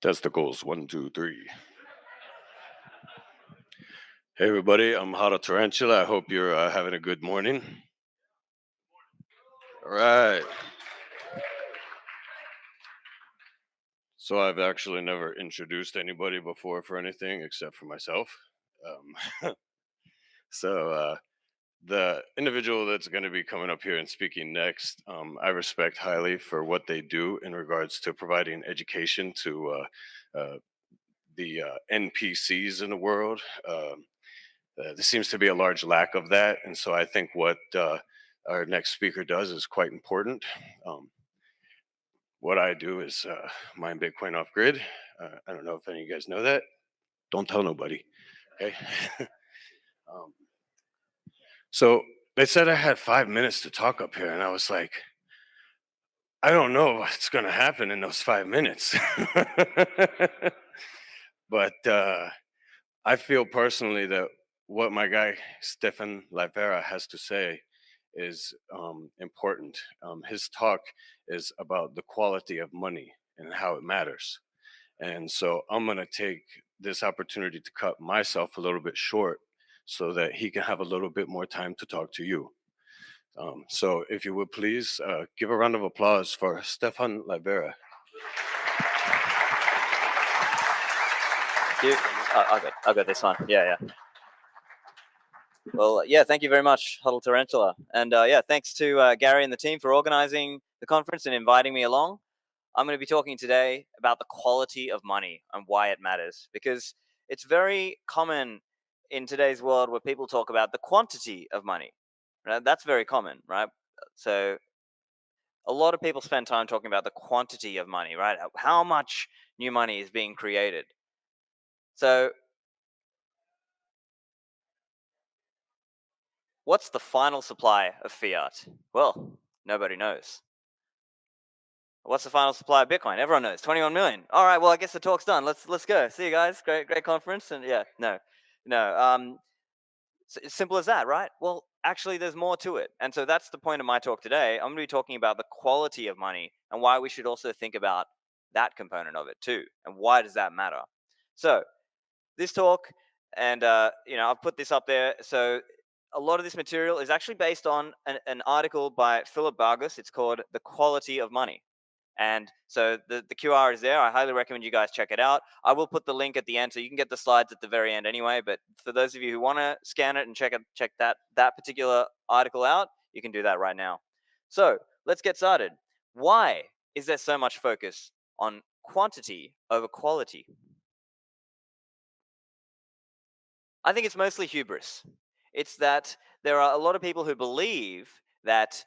Testicles, 1, 2, 3. Hey everybody, I'm Hada Tarantula. I hope you're having a good morning. All right. So I've actually never introduced anybody before for anything except for myself. So the individual that's going to be coming up here and speaking next, I respect highly for what they do in regards to providing education to the NPCs in the world. There seems to be a large lack of that, and so I think what our next speaker does is quite important. Um, what I do is mine Bitcoin off grid. I don't know if any of you guys know that. Don't tell nobody. Okay. um, so they said I had 5 minutes to talk up here, and I was like, I don't know what's going to happen in those 5 minutes. But I feel personally that what my guy Stephan Livera has to say is important. His talk is about the quality of money and how it matters. And so I'm going to take this opportunity to cut myself a little bit short so that he can have a little bit more time to talk to you. So if you would please give a round of applause for Stephan Livera. I'll go this one. Yeah. Well, yeah, thank you very much, Huddle Tarantula. And yeah, thanks to Gary and the team for organizing the conference and inviting me along. I'm going to be talking today about the quality of money and why it matters, because it's very common in today's world where people talk about the quantity of money. Right? That's very common, right? So a lot of people spend time talking about the quantity of money, right? How much new money is being created. So what's the final supply of fiat? Well, nobody knows. What's the final supply of Bitcoin? Everyone knows, 21 million. All right, well, I guess the talk's done. Let's go. See you guys. Great conference. And yeah, no. It's simple as that, right? Well, actually, there's more to it. And so that's the point of my talk today. I'm going to be talking about the quality of money and why we should also think about that component of it too. And why does that matter? So this talk, and I've put this up there. So a lot of this material is actually based on an article by Philip Vargas. It's called The Quality of Money. And so the QR is there. I highly recommend you guys check it out. I will put the link at the end, so you can get the slides at the very end anyway. But for those of you who want to scan it and check that particular article out, you can do that right now. So let's get started. Why is there so much focus on quantity over quality? I think it's mostly hubris. It's that there are a lot of people who believe that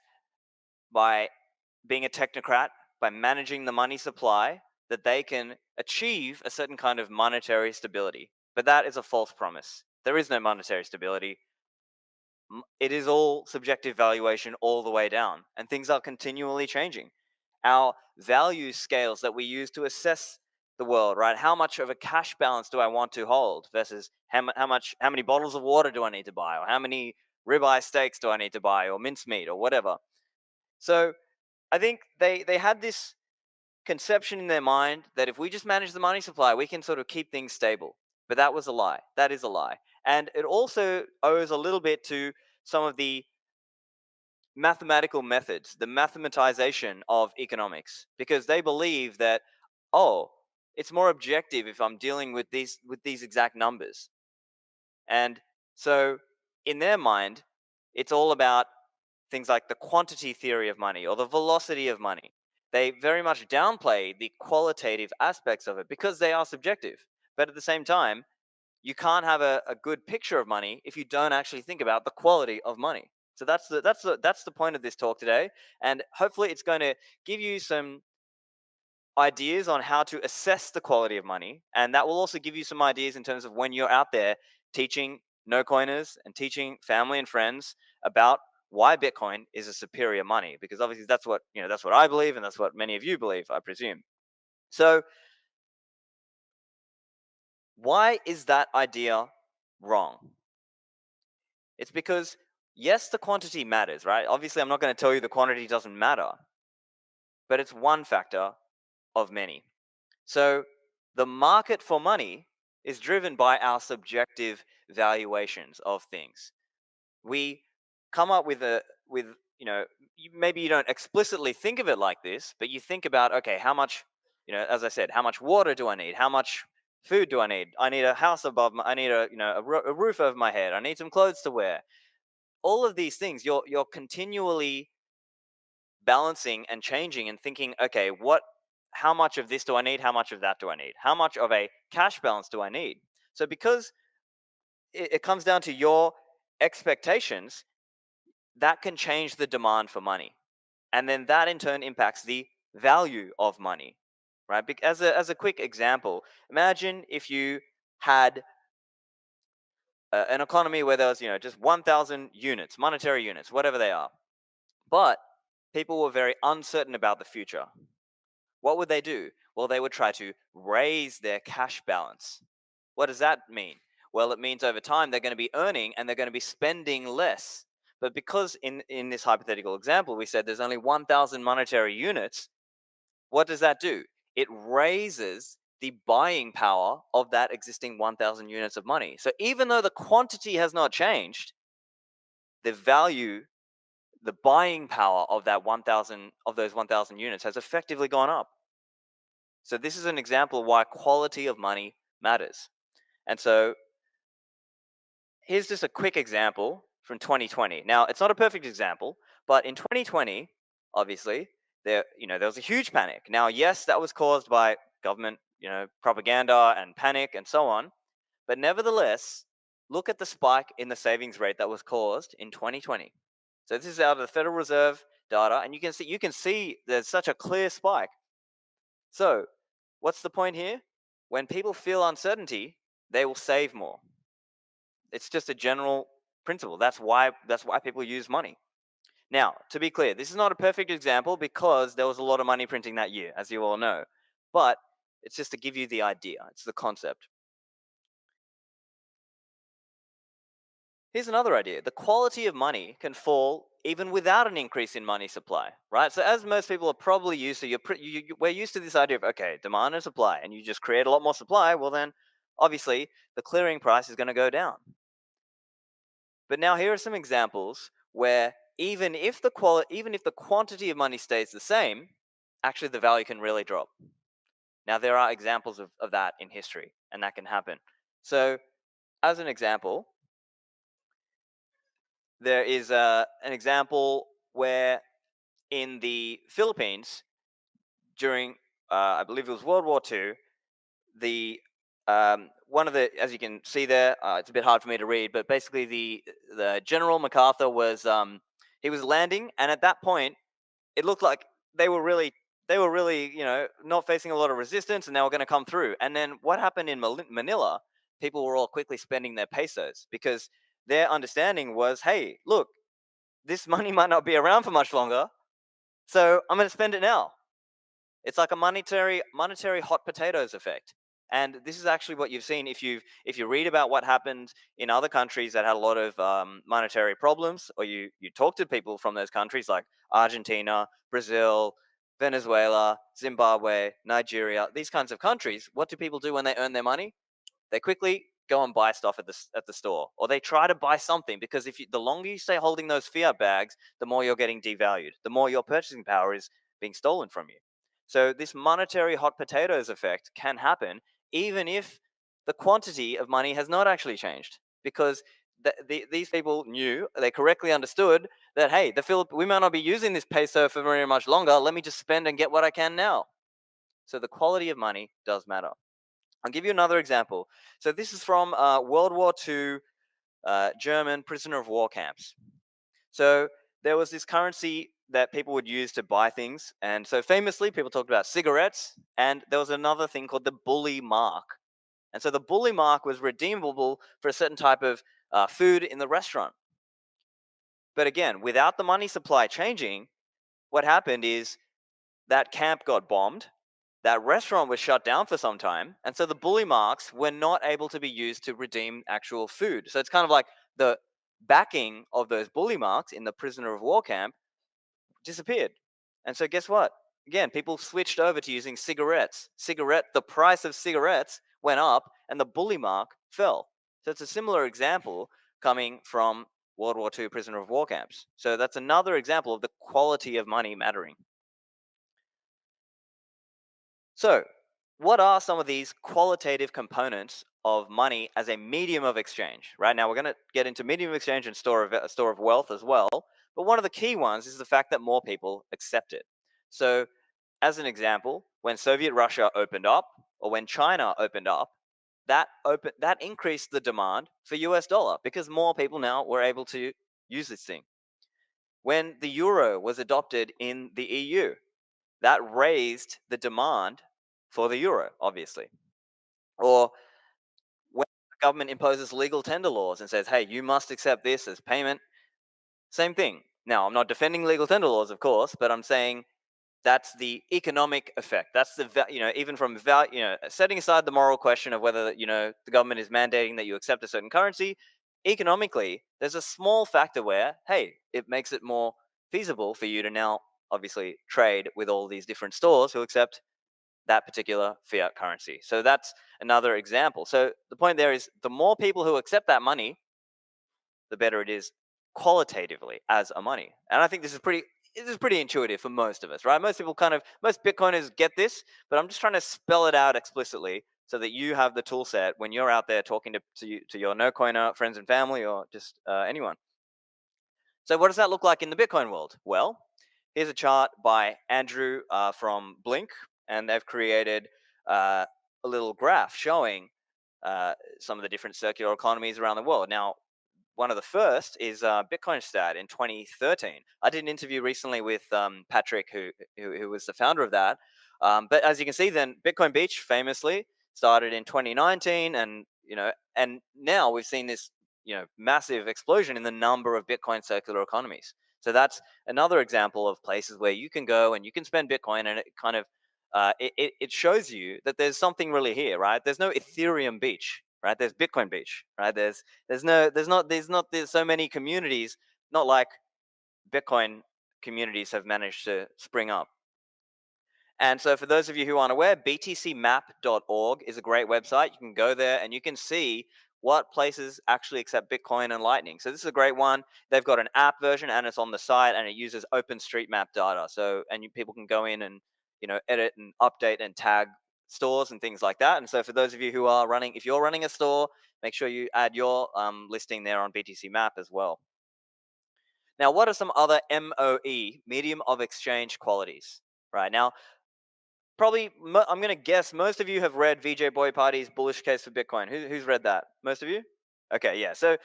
by being a technocrat, by managing the money supply, that they can achieve a certain kind of monetary stability. But that is a false promise. There is no monetary stability. It is all subjective valuation all the way down, and things are continually changing. Our value scales that we use to assess the world, right? How much of a cash balance do I want to hold versus how many bottles of water do I need to buy, or how many ribeye steaks do I need to buy, or mincemeat, or whatever. So I think they had this conception in their mind that if we just manage the money supply, we can sort of keep things stable. But that was a lie. That is a lie. And it also owes a little bit to some of the mathematical methods, the mathematization of economics, because they believe that, oh, it's more objective if I'm dealing with these exact numbers. And so in their mind, it's all about things like the quantity theory of money or the velocity of money. They very much downplay the qualitative aspects of it because they are subjective. But at the same time, you can't have a good picture of money if you don't actually think about the quality of money. So that's the point of this talk today, and hopefully it's going to give you some ideas on how to assess the quality of money, and that will also give you some ideas in terms of when you're out there teaching no coiners and teaching family and friends about why Bitcoin is a superior money, because obviously that's what I believe, and that's what many of you believe, I presume. So why is that idea wrong? It's because, yes, the quantity matters, right? Obviously, I'm not going to tell you the quantity doesn't matter, but it's one factor of many. So The market for money is driven by our subjective valuations of things. We come up with maybe you don't explicitly think of it like this, but you think about, okay, how much, as I said, how much water do I need? How much food do I need? I need a house above my, I need a roof over my head. I need some clothes to wear. All of these things, you're continually balancing and changing and thinking, okay, how much of this do I need? How much of that do I need? How much of a cash balance do I need? So because it comes down to your expectations, that can change the demand for money. And then that in turn impacts the value of money, right? As a quick example, imagine if you had an economy where there was, just 1,000 units, monetary units, whatever they are, but people were very uncertain about the future. What would they do? Well, they would try to raise their cash balance. What does that mean? Well, it means over time they're going to be earning and they're going to be spending less. But because in this hypothetical example, we said there's only 1,000 monetary units, what does that do? It raises the buying power of that existing 1,000 units of money. So even though the quantity has not changed, the value, the buying power of that 1,000 of those 1,000 units has effectively gone up. So this is an example of why quality of money matters. And so here's just a quick example from 2020. Now, it's not a perfect example, but in 2020, obviously, there was a huge panic. Now, yes, that was caused by government, propaganda and panic and so on. But nevertheless, look at the spike in the savings rate that was caused in 2020. So this is out of the Federal Reserve data, and you can see there's such a clear spike. So, what's the point here? When people feel uncertainty, they will save more. It's just a general principle. That's why people use money. Now, to be clear, this is not a perfect example because there was a lot of money printing that year, as you all know. But it's just to give you the idea. It's the concept. Here's another idea. The quality of money can fall even without an increase in money supply, right? So as most people are probably used to, we're used to this idea of, okay, demand and supply, and you just create a lot more supply, well then, obviously, the clearing price is going to go down. But now here are some examples where even if the quantity of money stays the same, actually the value can really drop. Now there are examples of that in history, and that can happen. So as an example, there is an example where in the Philippines during I believe it was World War II, the one of the, as you can see there, it's a bit hard for me to read, but basically the General MacArthur was he was landing, and at that point it looked like they were really not facing a lot of resistance, and they were going to come through. And then what happened in Manila? People were all quickly spending their pesos because their understanding was, hey, look, this money might not be around for much longer, so I'm going to spend it now. It's like a monetary hot potatoes effect. And this is actually what you've seen if you read about what happened in other countries that had a lot of monetary problems, or you talk to people from those countries like Argentina, Brazil, Venezuela, Zimbabwe, Nigeria, these kinds of countries. What do people do when they earn their money? They quickly go and buy stuff at the store, or they try to buy something, because the longer you stay holding those fiat bags, the more you're getting devalued, the more your purchasing power is being stolen from you. So this monetary hot potatoes effect can happen even if the quantity of money has not actually changed, because these people they correctly understood that, hey, we might not be using this peso for very much longer. Let me just spend and get what I can now. So the quality of money does matter. I'll give you another example. So this is from World War II German prisoner of war camps. So there was this currency that people would use to buy things. And so famously, people talked about cigarettes. And there was another thing called the bully mark. And so the bully mark was redeemable for a certain type of food in the restaurant. But again, without the money supply changing, what happened is that camp got bombed. That restaurant was shut down for some time, and so the bully marks were not able to be used to redeem actual food. So it's kind of like the backing of those bully marks in the prisoner of war camp disappeared. And so guess what? again, people switched over to using cigarettes. The price of cigarettes went up and the bully mark fell. So it's a similar example coming from World War II prisoner of war camps. So that's another example of the quality of money mattering. So, what are some of these qualitative components of money as a medium of exchange? Right now, we're going to get into medium of exchange and store of wealth as well. But one of the key ones is the fact that more people accept it. So, as an example, when Soviet Russia opened up, or when China opened up, that increased the demand for US dollar because more people now were able to use this thing. When the euro was adopted in the EU, that raised the demand for the euro, obviously. Or when the government imposes legal tender laws and says, hey, you must accept this as payment, same thing. Now, I'm not defending legal tender laws, of course, but I'm saying that's the economic effect. That's even from setting aside the moral question of whether the government is mandating that you accept a certain currency. Economically, there's a small factor where, hey, it makes it more feasible for you to now obviously trade with all these different stores who accept that particular fiat currency. So that's another example. So the point there is the more people who accept that money, the better it is qualitatively as a money. And I think this is pretty intuitive for most of us, right? Most Bitcoiners get this, but I'm just trying to spell it out explicitly so that you have the tool set when you're out there talking to your no coiner friends and family or just anyone. So what does that look like in the Bitcoin world? Well, here's a chart by Andrew from Blink, and they've created uh, a little graph showing some of the different circular economies around the world. Now, one of the first is Bitcoin Stat in 2013. I did an interview recently with Patrick, who was the founder of that. But as you can see, then Bitcoin Beach famously started in 2019, and now we've seen this massive explosion in the number of Bitcoin circular economies. So that's another example of places where you can go and you can spend Bitcoin, and it kind of it shows you that there's something really here, right? There's no Ethereum beach, right? There's Bitcoin beach, right? There's so many communities, not like Bitcoin communities have managed to spring up. And so, for those of you who aren't aware, btcmap.org is a great website. You can go there and you can see what places actually accept Bitcoin and Lightning. So, this is a great one. They've got an app version and it's on the site and it uses OpenStreetMap data. So, people can go in and edit and update and tag stores and things like that. And so, for those of you who are running, if you're running a store, make sure you add your listing there on BTC Map as well. Now, what are some other MOE, medium of exchange qualities? Right now, I'm going to guess most of you have read VJ Boy Party's bullish case for Bitcoin. Who's read that? Most of you? Okay, yeah. So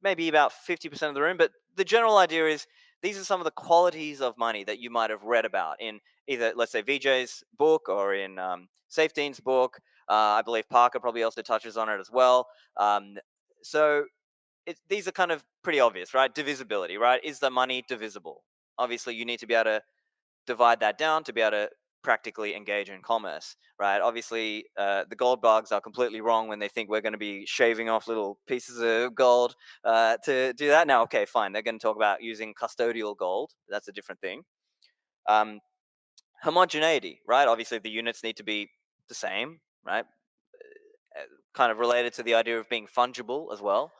maybe about 50% of the room, but the general idea is these are some of the qualities of money that you might have read about in either, let's say, VJ's book or in Safe Dean's book. I believe Parker probably also touches on it as well. So these are kind of pretty obvious, right? Divisibility, right? Is the money divisible? Obviously, you need to be able to divide that down to be able to practically engage in commerce, right? Obviously, the gold bugs are completely wrong when they think we're going to be shaving off little pieces of gold to do that. Now, okay, fine. They're going to talk about using custodial gold. That's a different thing. Um, Homogeneity, right? Obviously, the units need to be the same, right? Kind of related to the idea of being fungible as well.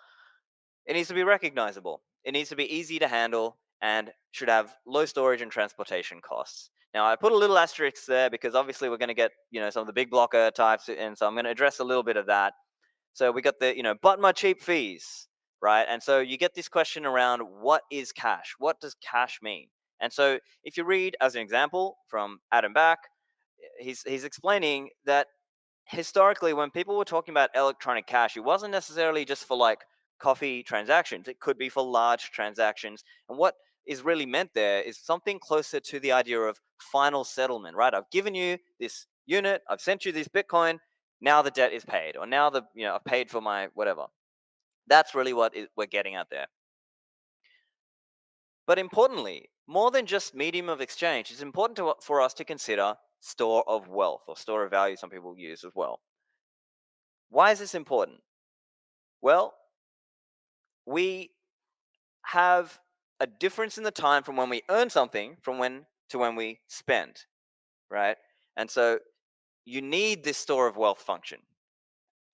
It needs to be recognizable. It needs to be easy to handle and should have low storage and transportation costs. Now, I put a little asterisk there because obviously we're going to get, some of the big blocker types, and so I'm going to address a little bit of that. So we got the, but my cheap fees, right? And so you get this question around what is cash? What does cash mean? And so if you read as an example from Adam Back, he's explaining that historically, when people were talking about electronic cash, it wasn't necessarily just for like coffee transactions. It could be for large transactions. And what is really meant there is something closer to the idea of final settlement, right? I've given you this unit, I've sent you this Bitcoin, now the debt is paid, or now I've paid for my whatever. That's really what we're getting at there. But importantly, more than just medium of exchange, it's important for us to consider store of wealth or store of value, some people use as well. Why is this important? Well, we have a difference in the time from when we earn something from when to when we spend. right? And so you need this store of wealth function.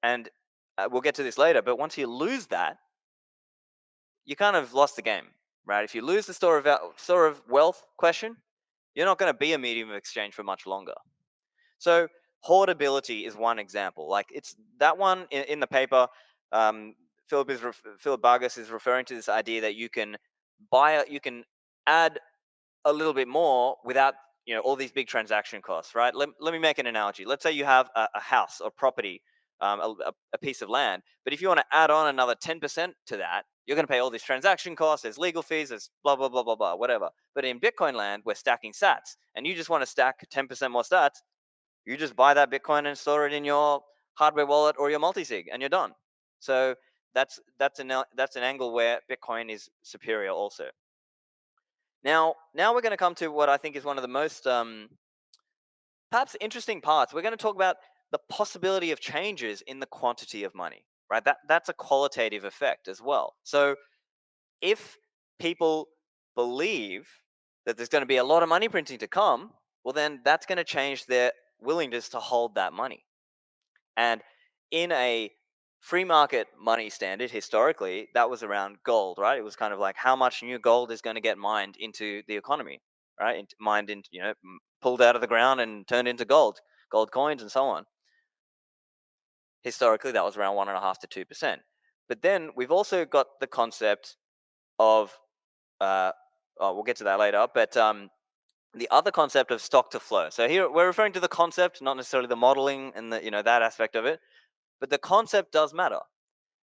And we'll get to this later, but once you lose that, you kind of lost the game, right? If you lose the store of wealth question, you're not going to be a medium of exchange for much longer. So hoardability is one example. Like it's that one in the paper. Um, Philip Vargas is referring to this idea that you can you can add a little bit more without all these big transaction costs, right? Let me make an analogy. Let's say you have a house or property, a piece of land, but if you want to add on another 10% to that, you're going to pay all these transaction costs, there's legal fees, there's blah blah blah blah blah, whatever. But in Bitcoin land, we're stacking sats, and you just want to stack 10% more sats. You just buy that Bitcoin and store it in your hardware wallet or your multisig, and you're done. So that's an angle where Bitcoin is superior also. Now we're going to come to what I think is one of the most perhaps interesting parts. We're going to talk about the possibility of changes in the quantity of money, right? That's a qualitative effect as well. So if people believe that there's going to be a lot of money printing to come, well, then that's going to change their willingness to hold that money. And in a free market money standard, historically, that was around gold, right? It was kind of like how much new gold is going to get mined into the economy, right? Mined into, pulled out of the ground and turned into gold coins and so on. Historically, that was around 1.5 to 2%. But then we've also got the concept of, we'll get to that later, but the other concept of stock to flow. So here we're referring to the concept, not necessarily the modeling and that aspect of it. But the concept does matter.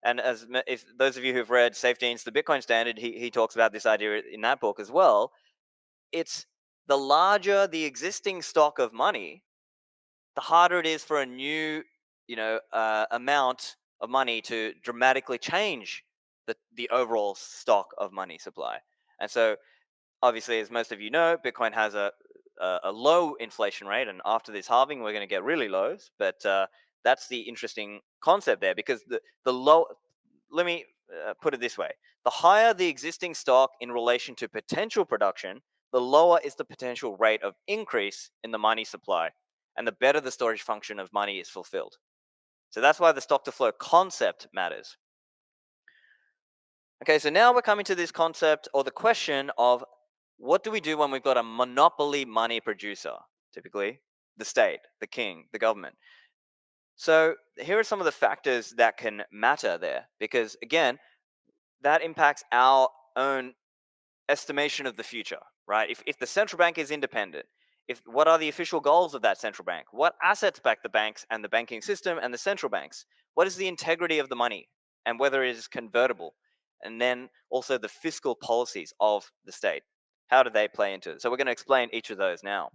And if those of you who've read Safety Inc. The Bitcoin Standard, he talks about this idea in that book as well. It's the larger the existing stock of money, the harder it is for a new, amount of money to dramatically change the overall stock of money supply. And so obviously, as most of you know, Bitcoin has a low inflation rate, and after this halving, we're going to get really lows. But that's the interesting concept there, because the low. Let me put it this way: the higher the existing stock in relation to potential production, the lower is the potential rate of increase in the money supply, and the better the storage function of money is fulfilled. So that's why the stock to flow concept matters. Okay, so now we're coming to this concept or the question of what do we do when we've got a monopoly money producer, typically the state, the king, the government. So here are some of the factors that can matter there, because again, that impacts our own estimation of the future, right? If the central bank is independent, if what are the official goals of that central bank? What assets back the banks and the banking system and the central banks? What is the integrity of the money and whether it is convertible? And then also the fiscal policies of the state. How do they play into it? So we're going to explain each of those now.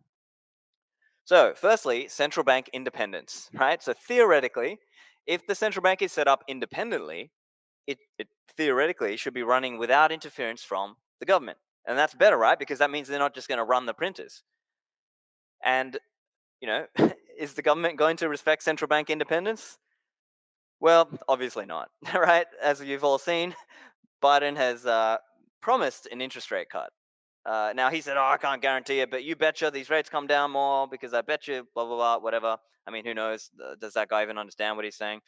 So, firstly, central bank independence, right? So theoretically, if the central bank is set up independently, it theoretically should be running without interference from the government. And that's better, right? Because that means they're not just going to run the printers. And, is the government going to respect central bank independence? Well, obviously not, right? As you've all seen, Biden has promised an interest rate cut. Now he said, "Oh, I can't guarantee it, but you betcha these rates come down more because I bet you blah blah blah, whatever." I mean, who knows? Does that guy even understand what he's saying?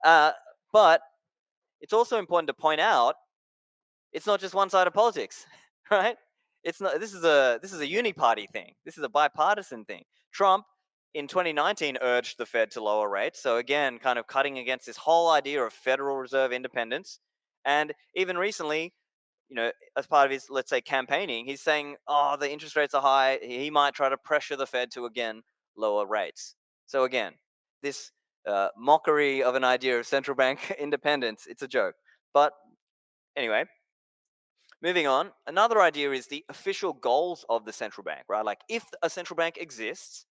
But it's also important to point out it's not just one side of politics, right? It's not. This is a uni-party thing. This is a bipartisan thing. Trump in 2019 urged the Fed to lower rates, so again, kind of cutting against this whole idea of Federal Reserve independence. And even recently, as part of his, let's say, campaigning, he's saying, oh, the interest rates are high. He might try to pressure the Fed to again lower rates. So again, this mockery of an idea of central bank independence, it's a joke. But anyway, moving on, another idea is the official goals of the central bank, right? Like if a central bank exists,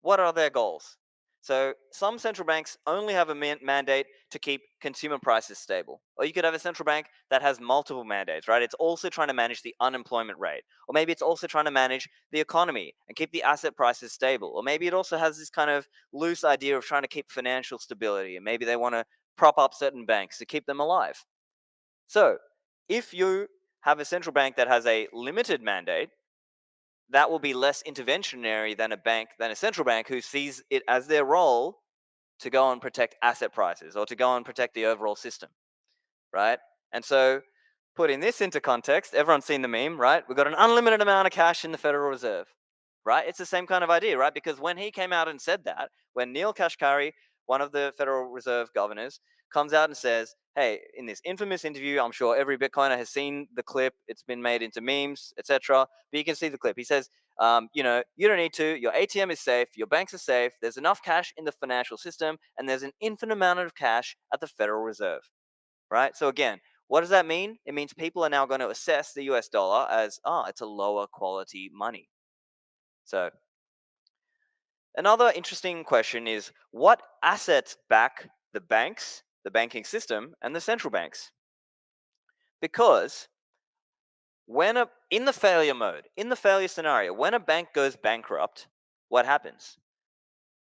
what are their goals? So some central banks only have a mandate to keep consumer prices stable. Or you could have a central bank that has multiple mandates, right? It's also trying to manage the unemployment rate. Or maybe it's also trying to manage the economy and keep the asset prices stable. Or maybe it also has this kind of loose idea of trying to keep financial stability. And maybe they want to prop up certain banks to keep them alive. So if you have a central bank that has a limited mandate, that will be less interventionary than a central bank who sees it as their role to go and protect asset prices or to go and protect the overall system, right? And so, putting this into context, everyone's seen the meme, right? We've got an unlimited amount of cash in the Federal Reserve, right? It's the same kind of idea, right? Because when he came out and said that, when Neil Kashkari, one of the Federal Reserve governors, comes out and says, hey, in this infamous interview, I'm sure every Bitcoiner has seen the clip, it's been made into memes, etc. But you can see the clip. He says, you don't need to. Your ATM is safe. Your banks are safe. There's enough cash in the financial system, and there's an infinite amount of cash at the Federal Reserve, right? So again, what does that mean? It means people are now going to assess the US dollar as, it's a lower quality money. So another interesting question is, what assets back the banks, the banking system, and the central banks? Because in the failure mode, in the failure scenario, when a bank goes bankrupt, what happens?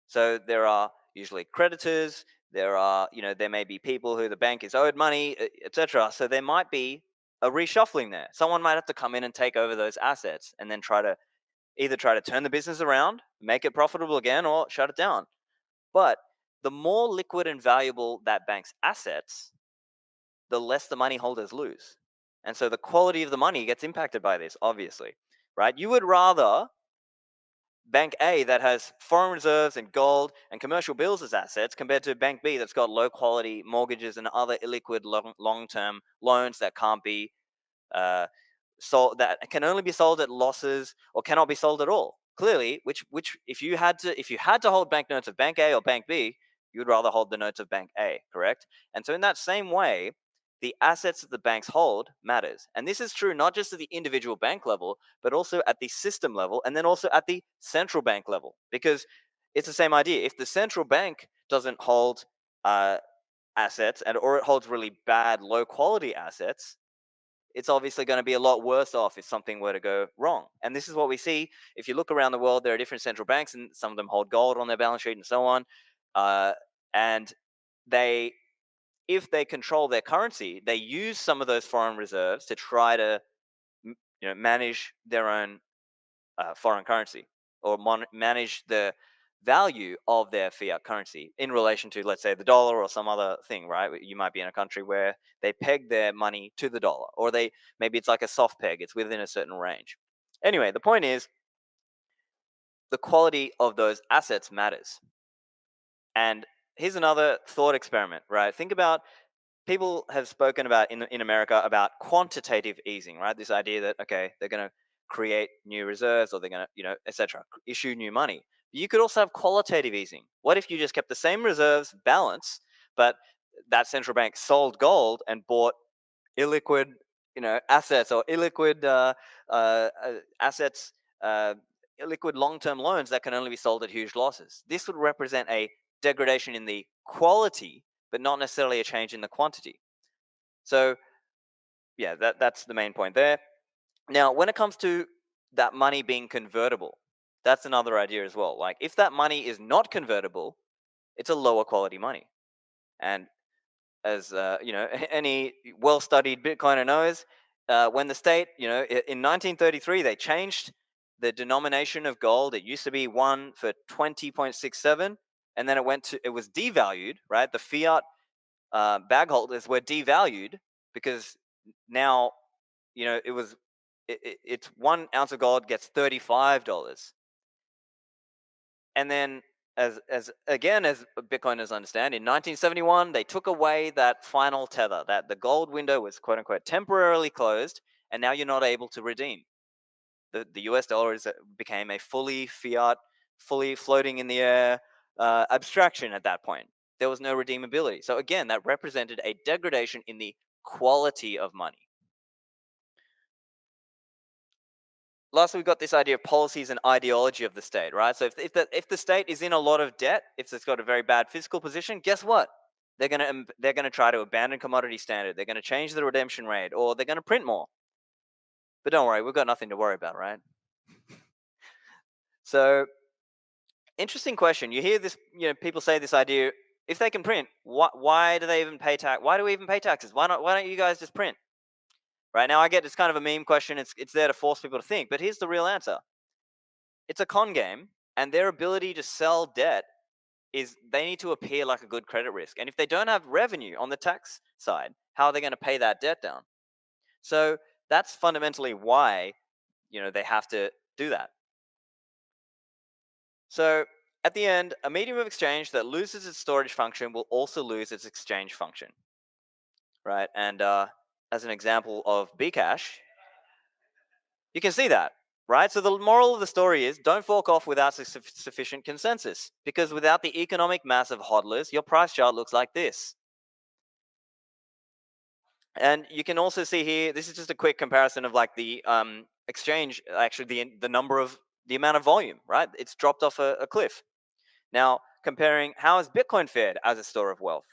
So there are usually creditors, there may be people who the bank is owed money, etc. So there might be a reshuffling there. Someone might have to come in and take over those assets and then try to turn the business around, make it profitable again, or shut it down. But the more liquid and valuable that bank's assets, the less the money holders lose. And so the quality of the money gets impacted by this, obviously, right? You would rather Bank A that has foreign reserves and gold and commercial bills as assets compared to Bank B that's got low quality mortgages and other illiquid long term loans that can't be uh, sold, that can only be sold at losses or cannot be sold at all. Clearly, which if you had to hold banknotes of Bank A or Bank B, you would rather hold the notes of Bank A, correct? And so in that same way, the assets that the banks hold matters. And this is true not just at the individual bank level, but also at the system level and then also at the central bank level. Because it's the same idea. If the central bank doesn't hold uh, assets or it holds really bad, low quality assets, it's obviously going to be a lot worse off if something were to go wrong. And this is what we see. If you look around the world, there are different central banks, and some of them hold gold on their balance sheet and so on. And they, if they control their currency, they use some of those foreign reserves to try to, manage their own foreign currency or manage the value of their fiat currency in relation to, let's say, the dollar or some other thing, right? You might be in a country where they peg their money to the dollar, or maybe it's like a soft peg, it's within a certain range. Anyway, the point is the quality of those assets matters. And here's another thought experiment, right? Think about, people have spoken about in America about quantitative easing, right? This idea that, okay, they're going to create new reserves or they're going to, etc., issue new money. You could also have qualitative easing. What if you just kept the same reserves balance, but that central bank sold gold and bought illiquid, assets or illiquid assets, uh, illiquid long-term loans that can only be sold at huge losses? This would represent a degradation in the quality, but not necessarily a change in the quantity. So yeah, that's the main point there. Now, when it comes to that money being convertible, that's another idea as well. Like, if that money is not convertible, it's a lower quality money. And as any well-studied Bitcoiner knows, when the state, in 1933, they changed the denomination of gold. It used to be one for 20.67, and then it was devalued. Right, the fiat bag holders were devalued because now, it's 1 ounce of gold gets $35. And then, as again, as Bitcoiners understand, in 1971 they took away that final tether, that the gold window was quote unquote temporarily closed, and now you're not able to redeem. The US dollar became a fully fiat, fully floating in the air abstraction at that point. There was no redeemability. So again, that represented a degradation in the quality of money. Lastly, we've got this idea of policies and ideology of the state, right? So if the state is in a lot of debt, if it's got a very bad fiscal position, guess what? They're gonna try to abandon commodity standard. They're gonna change the redemption rate, or they're gonna print more. But don't worry, we've got nothing to worry about, right? So, interesting question. You hear this, people say this idea: if they can print, why do they even pay tax? Why do we even pay taxes? Why don't you guys just print? Right now, I get it's kind of a meme question. It's there to force people to think, but here's the real answer. it's a con game, and their ability to sell debt is they need to appear like a good credit risk. And if they don't have revenue on the tax side, how are they going to pay that debt down? So that's fundamentally why they have to do that. So at the end, a medium of exchange that loses its storage function will also lose its exchange function, right? And as an example of Bcash, you can see that, right? So the moral of the story is don't fork off without sufficient consensus, because without the economic mass of hodlers, your price chart looks like this. And you can also see here, this is just a quick comparison of like the exchange, actually the number of the amount of volume, right? It's dropped off a cliff. Now, comparing how has Bitcoin fared as a store of wealth?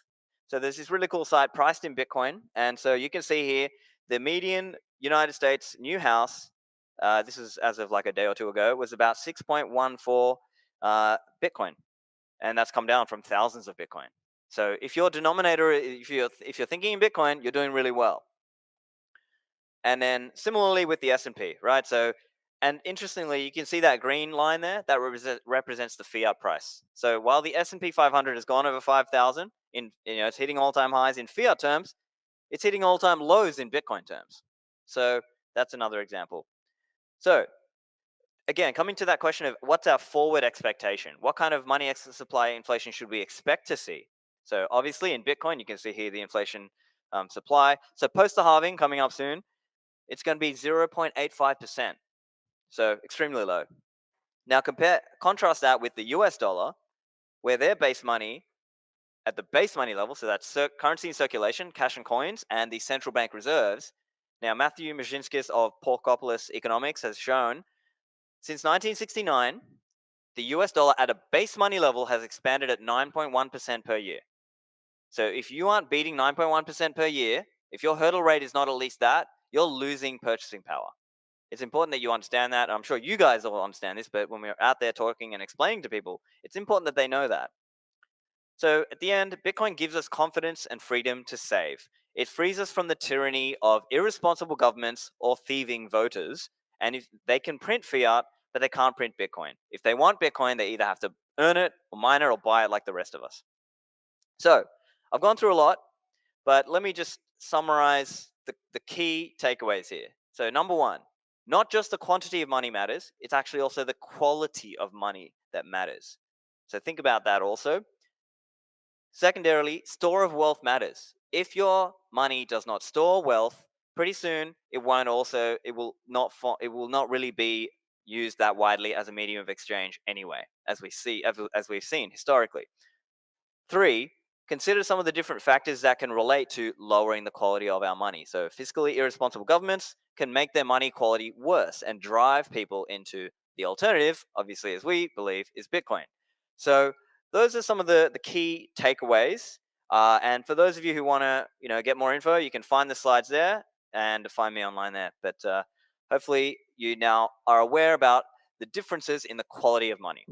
So there's this really cool site priced in Bitcoin, and so you can see here the median United States new house. This is as of like a day or two ago, was about 6.14 Bitcoin, and that's come down from thousands of Bitcoin. So if your denominator, if you're thinking in Bitcoin, you're doing really well. And then similarly with the S&P, right? So, and interestingly, you can see that green line there that represents the fiat price. So while the S&P 500 has gone over 5,000, it's hitting all-time highs in fiat terms, it's hitting all-time lows in Bitcoin terms. So that's another example. So again, coming to that question of what's our forward expectation? What kind of money supply inflation should we expect to see? So obviously in Bitcoin, you can see here the inflation supply. So post the halving coming up soon, it's going to be 0.85%. So extremely low. Now contrast that with the US dollar, where their base money at the base money level, so that's currency in circulation, cash and coins, and the central bank reserves. Now, Matthew Maszynskis of Porkopolis Economics has shown since 1969, the US dollar at a base money level has expanded at 9.1% per year. So if you aren't beating 9.1% per year, if your hurdle rate is not at least that, you're losing purchasing power. It's important that you understand that. I'm sure you guys all understand this, but when we're out there talking and explaining to people, it's important that they know that. So at the end, Bitcoin gives us confidence and freedom to save. It frees us from the tyranny of irresponsible governments or thieving voters. And if they can print fiat, but they can't print Bitcoin. If they want Bitcoin, they either have to earn it or mine it or buy it like the rest of us. So I've gone through a lot, but let me just summarize the key takeaways here. So number one, not just the quantity of money matters, it's actually also the quality of money that matters. So think about that also. Secondarily, store of wealth matters. If your money does not store wealth, pretty soon it will not really be used that widely as a medium of exchange anyway, as we've seen historically. Three, consider some of the different factors that can relate to lowering the quality of our money. So, fiscally irresponsible governments can make their money quality worse and drive people into the alternative, obviously, as we believe, is Bitcoin. So, those are some of the key takeaways. And for those of you who want to, get more info, you can find the slides there and find me online there. But hopefully, you now are aware about the differences in the quality of money.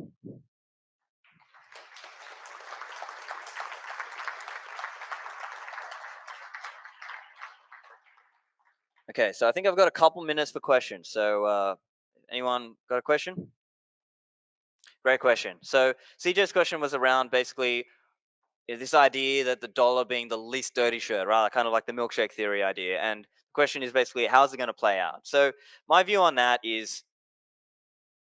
Okay, so I think I've got a couple minutes for questions. So, anyone got a question? Great question. So, CJ's question was around basically this idea that the dollar being the least dirty shirt, right? Kind of like the milkshake theory idea. And the question is basically, how's it going to play out? So, my view on that is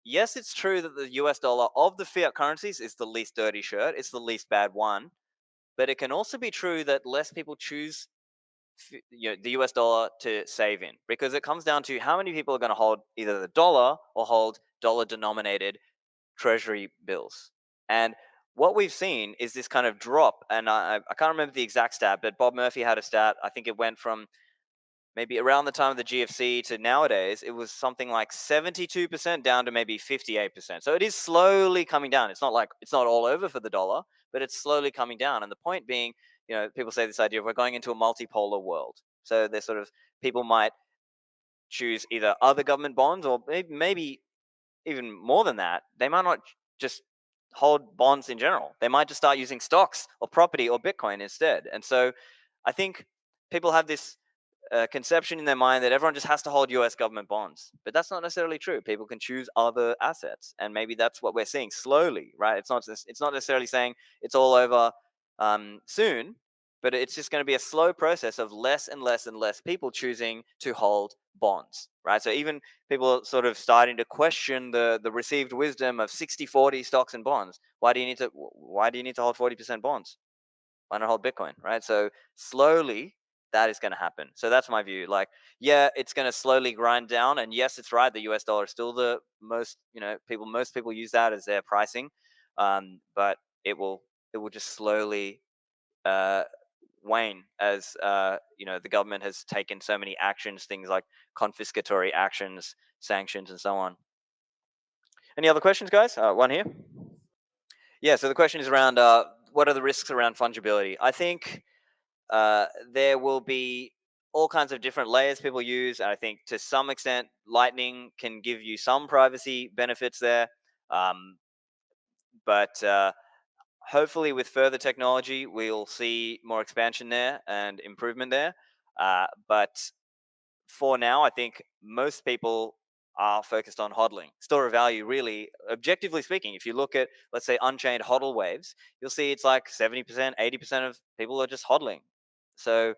yes, it's true that the US dollar of the fiat currencies is the least dirty shirt, it's the least bad one. But it can also be true that less people choose the US dollar to save in, because it comes down to how many people are going to hold either the dollar or hold dollar denominated treasury bills. And what we've seen is this kind of drop, and I can't remember the exact stat, but Bob Murphy had a stat. I think it went from maybe around the time of the GFC to nowadays, it was something like 72% down to maybe 58%. So it is slowly coming down. It's not like it's not all over for the dollar, but it's slowly coming down. And the point being, people say this idea of we're going into a multipolar world. So there's sort of people might choose either other government bonds or maybe even more than that. They might not just hold bonds in general. They might just start using stocks or property or Bitcoin instead. And so I think people have this conception in their mind that everyone just has to hold US government bonds. But that's not necessarily true. People can choose other assets. And maybe that's what we're seeing slowly, right? It's not necessarily saying it's all over soon, but it's just going to be a slow process of less and less and less people choosing to hold bonds, right? So even people sort of starting to question the received wisdom of 60-40 stocks and bonds. Why do you need to hold 40% bonds? Why not hold Bitcoin, right? So slowly that is going to happen. So that's my view. Like, yeah, it's going to slowly grind down, and yes, it's right. The US dollar is still the most, most people use that as their pricing, but it will just slowly uh, wane as the government has taken so many actions, things like confiscatory actions, sanctions, and so on. Any other questions, guys? One here. Yeah. So the question is around what are the risks around fungibility? I think there will be all kinds of different layers people use. And I think to some extent, Lightning can give you some privacy benefits there. Um, but hopefully, with further technology, we'll see more expansion there and improvement there. But for now, I think most people are focused on hodling. Store of value, really, objectively speaking, if you look at, let's say, unchained hodl waves, you'll see it's like 70%, 80% of people are just hodling. So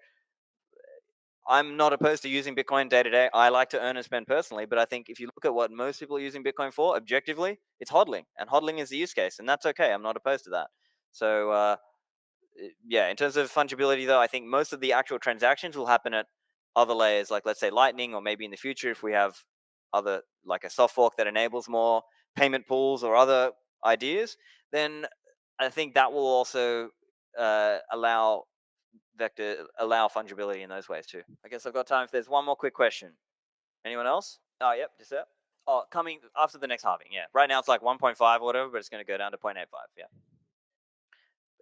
I'm not opposed to using Bitcoin day to day. I like to earn and spend personally, but I think if you look at what most people are using Bitcoin for, objectively, it's hodling, and hodling is the use case, and that's okay. I'm not opposed to that. So yeah, in terms of fungibility, though, I think most of the actual transactions will happen at other layers, like let's say Lightning, or maybe in the future if we have other like a soft fork that enables more payment pools or other ideas, then I think that will also allow fungibility in those ways too. I guess I've got time if there's one more quick question. Anyone else? Oh, yep, just that. Oh, coming after the next halving. Yeah, right now it's like 1.5 or whatever, but it's going to go down to 0.85. Yeah,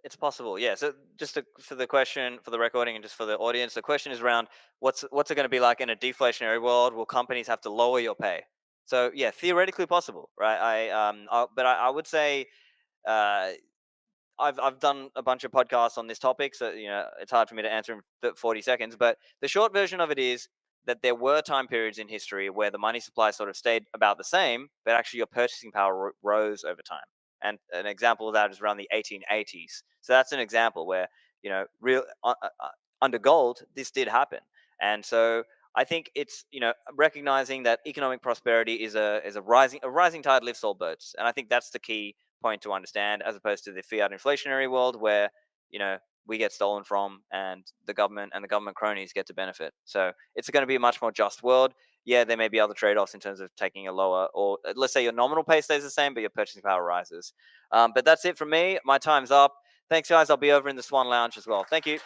it's possible. Yeah. So just for the question, for the recording, and just for the audience, the question is around what's it going to be like in a deflationary world? Will companies have to lower your pay? So yeah, theoretically possible, right? I would say uh, I've done a bunch of podcasts on this topic, so it's hard for me to answer in 40 seconds. But the short version of it is that there were time periods in history where the money supply sort of stayed about the same, but actually your purchasing power rose over time. And an example of that is around the 1880s. So that's an example where real under gold this did happen. And so I think it's recognizing that economic prosperity is a rising tide lifts all boats, and I think that's the key point to understand, as opposed to the fiat inflationary world where we get stolen from and the government cronies get to benefit. So it's going to be a much more just world. Yeah, there may be other trade-offs in terms of taking a lower, or let's say your nominal pay stays the same but your purchasing power rises. But that's it from me. My time's up. Thanks, guys. I'll be over in the Swan Lounge as well. Thank you.